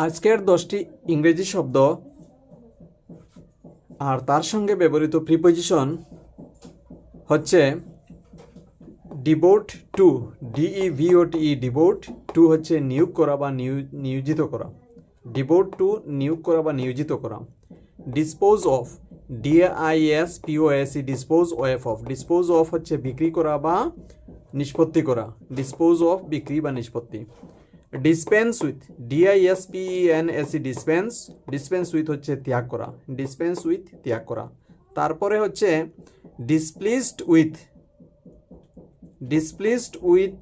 আজকের 10টি ইংরেজি শব্দ আর তার সঙ্গে ব্যবহৃত প্রিপোজিশন হচ্ছে devote to, DEVOTE, devote to হচ্ছে নিয়োগ করা বা নিয়োজিত করা, ডিভোট টু নিয়োগ করা বা নিয়োজিত করা। Dispose of, DISPOSE, dispose of, dispose of হচ্ছে বিক্রি করা বা নিষ্পত্তি করা, ডিসপোজ অফ বিক্রি বা নিষ্পত্তি। Dispense with, DISPENSE, dispense, dispense with হচ্ছে ত্যাগ করা, ডিসপেন্স উইথ ত্যাগ করা। তারপরে হচ্ছে ডিসপ্লিজড উইথ, ডিসপ্লিজড উইথ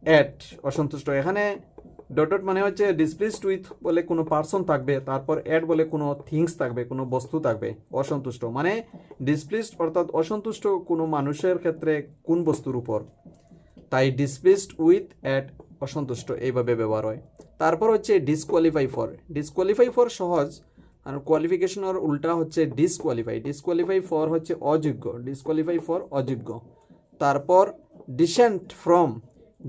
অ্যাট, অসন্তুষ্ট। এখানে ডট মানে হচ্ছে ডিসপ্লিজড উইথ বলে কোনো পার্সন থাকবে, তারপর অ্যাট বলে কোনো থিংস থাকবে, কোনো বস্তু থাকবে। অসন্তুষ্ট মানে ডিসপ্লিজড অর্থাৎ অসন্তুষ্ট কোনো মানুষের ক্ষেত্রে কোন বস্তুর উপর, তাই ডিসপ্লিজড উইথ অ্যাট অসন্তুষ্ট এইভাবে ব্যবহার হয়। তারপর হচ্ছে ডিসকোয়ালিফাই ফর, ডিসকোয়ালিফাই ফর সহজ, আর কোয়ালিফিকেশনের উল্টা হচ্ছে ডিসকোয়ালিফাই, ডিসকোয়ালিফাই ফর হচ্ছে অযোগ্য, ডিসকোয়ালিফাই ফর অযোগ্য। তারপর dissent from,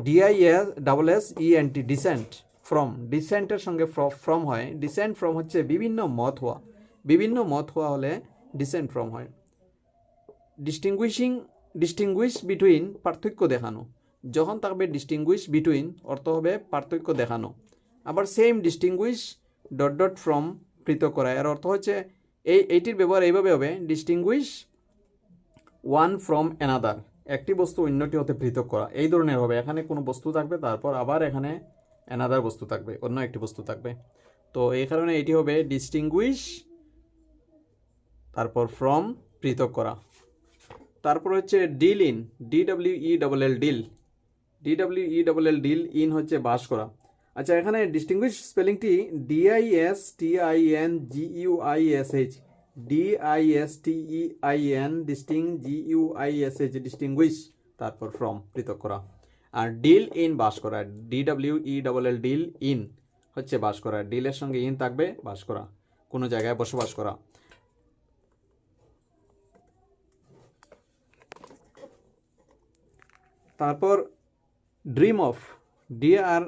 DISSENT, dissent from, ডিসেন্টের সঙ্গে ফ্রম হয়, ডিসেন্ট ফ্রম হচ্ছে বিভিন্ন মত হওয়া, বিভিন্ন মত হওয়া হলে ডিসেন্ট ফ্রম হয়। ডিস্টিংগুইশ বিটুইন, পার্থক্য দেখানো, যখন থাকবে ডিস্টিংগুইশ বিটুইন অর্থ হবে পার্থক্য দেখানো। আবার সেম ডিস্টিংগুইশ ডট ফ্রম, পৃথক করা, এর অর্থ হচ্ছে এইটির ব্যবহার এইভাবে হবে, ডিস্টিংগুইশ ওয়ান ফ্রম অ্যানাদার, একটি বস্তু অন্যটি হতে পৃথক করা, এই ধরনের হবে। এখানে কোনো বস্তু থাকবে, তারপর আবার এখানে অ্যানাদার বস্তু থাকবে, অন্য একটি বস্তু থাকবে। তো এই কারণে এটি হবে ডিস্টিংগুইশ, তারপর ফ্রম, পৃথক করা। তারপর হচ্ছে dwell in, DWELL, dwell, DWELL, dwell in হচ্ছে বাস করা। আচ্ছা, এখানে ডিস্টিংগুইশ স্পেলিংটি DISTINGUISH, DISTEIN, GUISH, ডিস্টিংগুইশ, তারপর ফ্রম, পৃথক করা। আর ডিল ইন বাস করা, DWELL, ডিল ইন হচ্ছে বাস করা, ডিলের সঙ্গে ইন থাকবে, বাস করা, কোনো জায়গায় বসবাস করা। তারপর dream of, DREAM,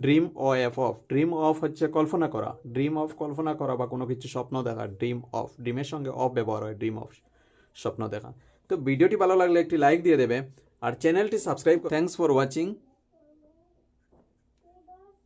dream of, dream of হচ্ছে কল্পনা করা, ড্রিম অফ কল্পনা করা বা কোনো কিছু স্বপ্ন দেখা, ড্রিম অফ, ড্রিমের সঙ্গে অফ ব্যবহার হয়, ড্রিম অফ স্বপ্ন দেখা। তো ভিডিওটি ভালো লাগলে একটি লাইক দিয়ে দেবে আর চ্যানেলটি সাবস্ক্রাইব। Thanks for watching.